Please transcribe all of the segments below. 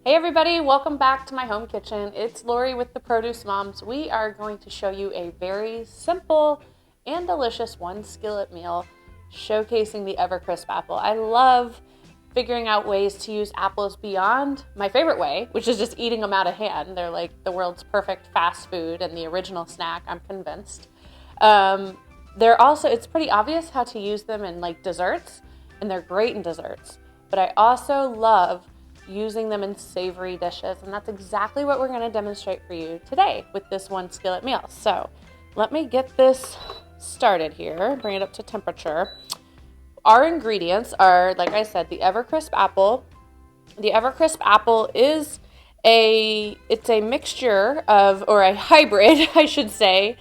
Hey everybody, welcome back to my home kitchen. It's Lori with the Produce Moms. We are going to show you a very simple and delicious one skillet meal showcasing the EverCrisp apple. I love figuring out ways to use apples beyond my favorite way, which is just eating them out of hand. They're like the world's perfect fast food and the original snack, I'm convinced. It's pretty obvious how to use them in like desserts, and they're great in desserts. But I also love using them in savory dishes, and that's exactly what we're going to demonstrate for you today with this one skillet meal. So let me get this started here, bring it up to temperature. Our ingredients are, like I said, the EverCrisp apple. The EverCrisp apple is it's a mixture of, or a hybrid, I should say,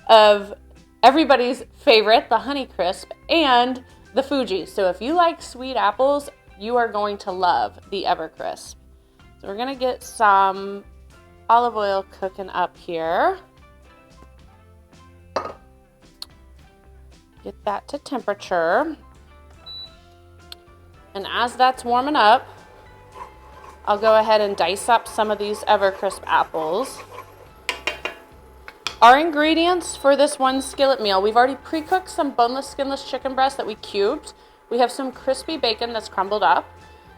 of everybody's favorite, the Honeycrisp, and the Fuji. So if you like sweet apples, you are going to love the EverCrisp. So we're going to get some olive oil cooking up here. Get that to temperature. And as that's warming up, I'll go ahead and dice up some of these EverCrisp apples. Our ingredients for this one skillet meal, we've already pre-cooked some boneless, skinless chicken breast that we cubed. We have some crispy bacon that's crumbled up.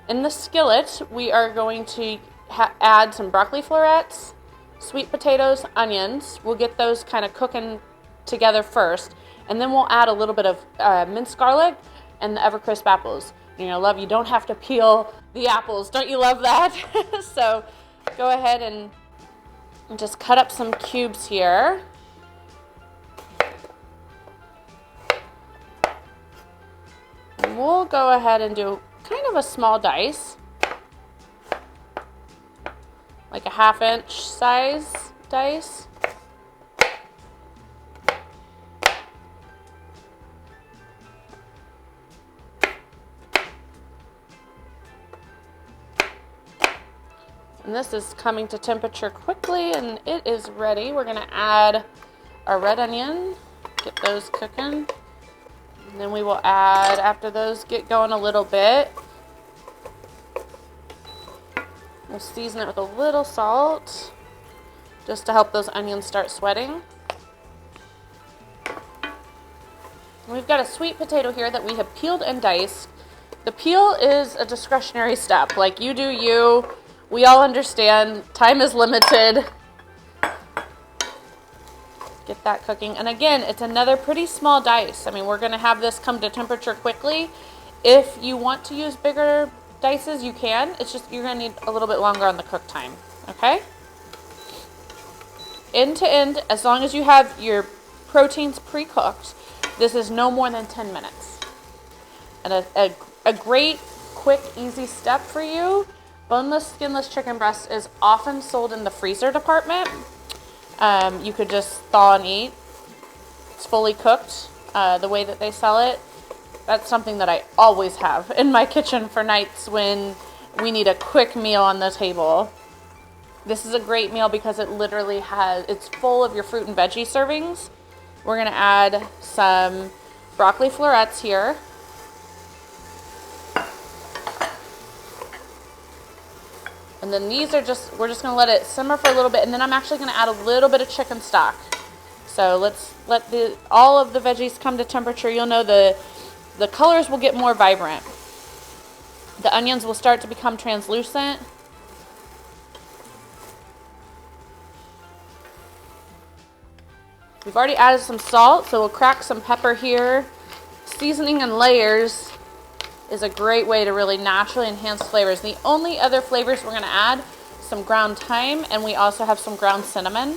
In the skillet, we are going to add some broccoli florets, sweet potatoes, onions. We'll get those kind of cooking together first, and then we'll add a little bit of minced garlic and the EverCrisp apples. You're gonna love, you don't have to peel the apples. Don't you love that? So go ahead and just cut up some cubes here. And we'll go ahead and do kind of a small dice, like a 1/2 inch size dice. And this is coming to temperature quickly, and it is ready. We're gonna add our red onion, get those cooking. And then we will add, after those get going a little bit, we'll season it with a little salt, just to help those onions start sweating. And we've got a sweet potato here that we have peeled and diced. The peel is a discretionary step, like you do you. We all understand, time is limited. Get that cooking. And again, it's another pretty small dice. I mean, we're gonna have this come to temperature quickly. If you want to use bigger dices, you can. It's just, you're gonna need a little bit longer on the cook time, okay? End to end, as long as you have your proteins pre-cooked, this is no more than 10 minutes. And a great, quick, easy step for you, boneless, skinless chicken breast is often sold in the freezer department. You could just thaw and eat. It's fully cooked, the way that they sell it. That's something that I always have in my kitchen for nights when we need a quick meal on the table. This is a great meal because it literally it's full of your fruit and veggie servings. We're gonna add some broccoli florets here. And then these are we're just gonna let it simmer for a little bit, and then I'm actually gonna add a little bit of chicken stock. So let's let all of the veggies come to temperature. You'll know the colors will get more vibrant. The onions will start to become translucent. We've already added some salt, so we'll crack some pepper here. Seasoning in layers is a great way to really naturally enhance flavors. The only other flavors we're gonna add, some ground thyme, and we also have some ground cinnamon.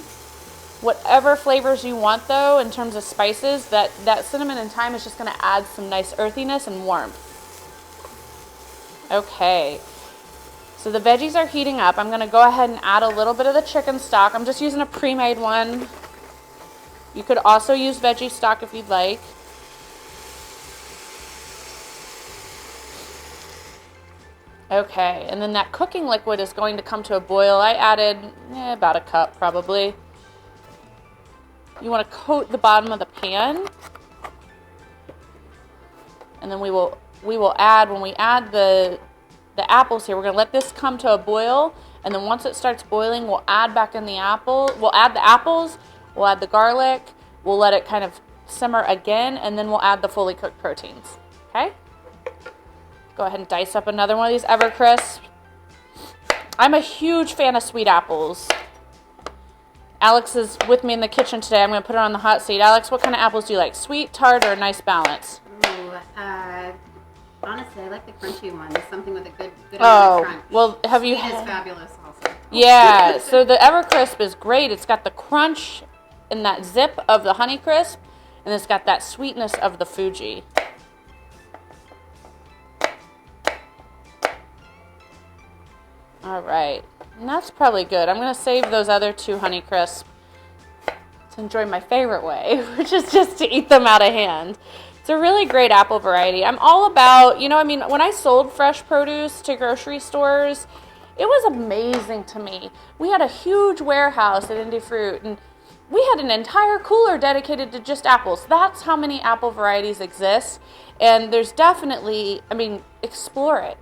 Whatever flavors you want though, in terms of spices, that cinnamon and thyme is just gonna add some nice earthiness and warmth. Okay, so the veggies are heating up. I'm gonna go ahead and add a little bit of the chicken stock. I'm just using a pre-made one. You could also use veggie stock if you'd like. Okay, and then that cooking liquid is going to come to a boil. I added about a cup probably. You want to coat the bottom of the pan. And then we will add, when we add the the apples here. We're going to let this come to a boil, and then once it starts boiling, we'll add back in the apple. We'll add the apples, we'll add the garlic, we'll let it kind of simmer again, and then we'll add the fully cooked proteins. Okay? Go ahead and dice up another one of these EverCrisp. I'm a huge fan of sweet apples. Alex is with me in the kitchen today. I'm going to put her on the hot seat. Alex, what kind of apples do you like? Sweet, tart, or a nice balance? Ooh, honestly, I like the crunchy ones. Something with a good amount of crunch. Well, have you? Sweet is fabulous also. Yeah, so the EverCrisp is great. It's got the crunch and that zip of the Honeycrisp, and it's got that sweetness of the Fuji. All right, and that's probably good. I'm going to save those other 2 Honeycrisp to enjoy my favorite way, which is just to eat them out of hand. It's a really great apple variety. I'm all about, when I sold fresh produce to grocery stores, it was amazing to me. We had a huge warehouse at Indie Fruit, and we had an entire cooler dedicated to just apples. That's how many apple varieties exist, and there's definitely, explore it.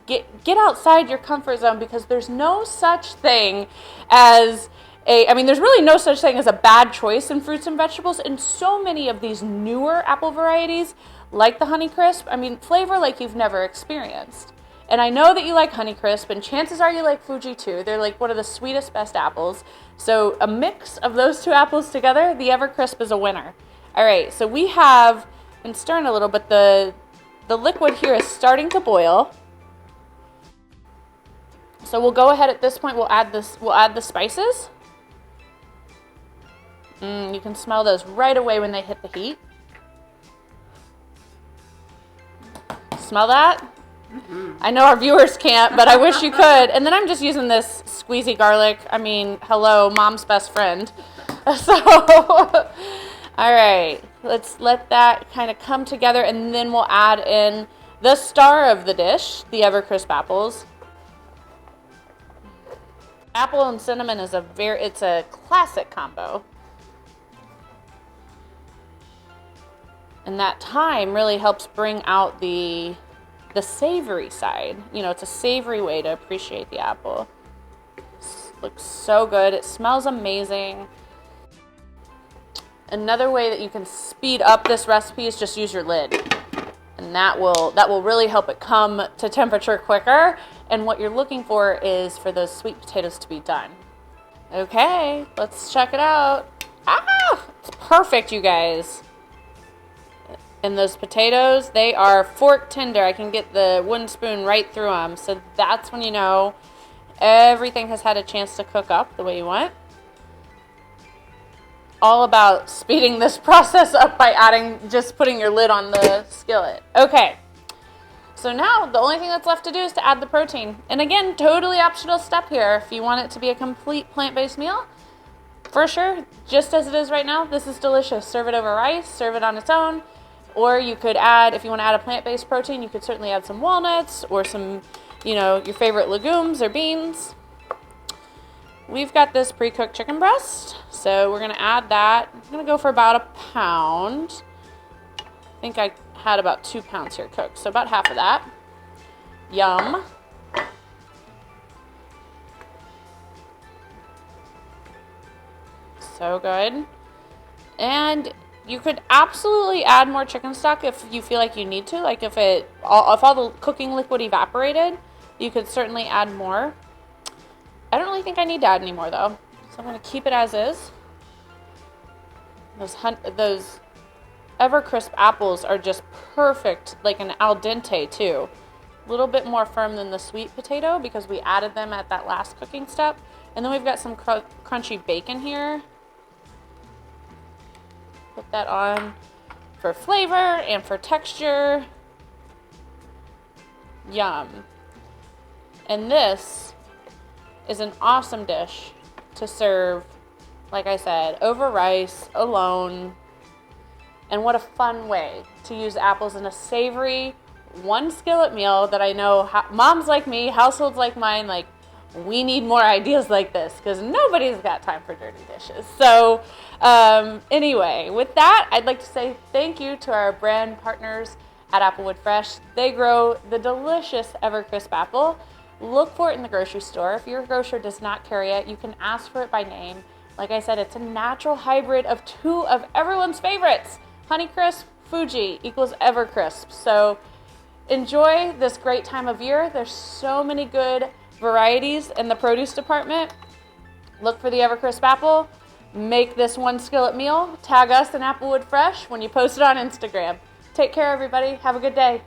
Get outside your comfort zone, because there's no such thing as there's really no such thing as a bad choice in fruits and vegetables. And so many of these newer apple varieties, like the Honeycrisp, flavor like you've never experienced. And I know that you like Honeycrisp, and chances are you like Fuji too. They're like one of the sweetest, best apples. So a mix of those 2 apples together, the EverCrisp is a winner. All right, so we have been stirring a little, but the liquid here is starting to boil. So we'll go ahead at this point. We'll add the spices. You can smell those right away when they hit the heat. Smell that? Mm-hmm. I know our viewers can't, but I wish you could. And then I'm just using this squeezy garlic. Hello, mom's best friend. So, all right, let's let that kind of come together, and then we'll add in the star of the dish, the EverCrisp apples. Apple and cinnamon is it's a classic combo. And that thyme really helps bring out the savory side. It's a savory way to appreciate the apple. Looks so good. It smells amazing. Another way that you can speed up this recipe is just use your lid. And that will really help it come to temperature quicker. And what you're looking for is for those sweet potatoes to be done. Okay, let's check it out. It's perfect, you guys. And those potatoes, they are fork tender. I can get the wooden spoon right through them. So that's when you know everything has had a chance to cook up the way you want. All about speeding this process up by just putting your lid on the skillet. Okay, so now the only thing that's left to do is to add the protein. And again, totally optional step here. If you want it to be a complete plant-based meal, for sure, just as it is right now, this is delicious. Serve it over rice, serve it on its own. Or you could add, if you want to add a plant-based protein, you could certainly add some walnuts or some, your favorite legumes or beans. We've got this pre-cooked chicken breast, so we're going to add that. I'm going to go for about 1 pound. I think I had about 2 pounds here cooked, so about half of that. Yum. So good. And you could absolutely add more chicken stock if you feel like you need to. Like if all the cooking liquid evaporated, you could certainly add more. I don't really think I need to add any more though. So I'm going to keep it as is. Those EverCrisp apples are just perfect, like an al dente too. A little bit more firm than the sweet potato because we added them at that last cooking step. And then we've got some crunchy bacon here. Put that on for flavor and for texture. Yum. And this is an awesome dish to serve, like I said, over rice, alone. And what a fun way to use apples in a savory, one-skillet meal that I know moms like me, households like mine, we need more ideas like this because nobody's got time for dirty dishes. So anyway, with that, I'd like to say thank you to our brand partners at Applewood Fresh. They grow the delicious EverCrisp apple. Look for it in the grocery store. If your grocer does not carry it, you can ask for it by name. Like I said, it's a natural hybrid of two of everyone's favorites. Honeycrisp, Fuji equals EverCrisp. So enjoy this great time of year. There's so many good varieties in the produce department. Look for the EverCrisp apple. Make this one skillet meal. Tag us in Applewood Fresh when you post it on Instagram. Take care, everybody. Have a good day.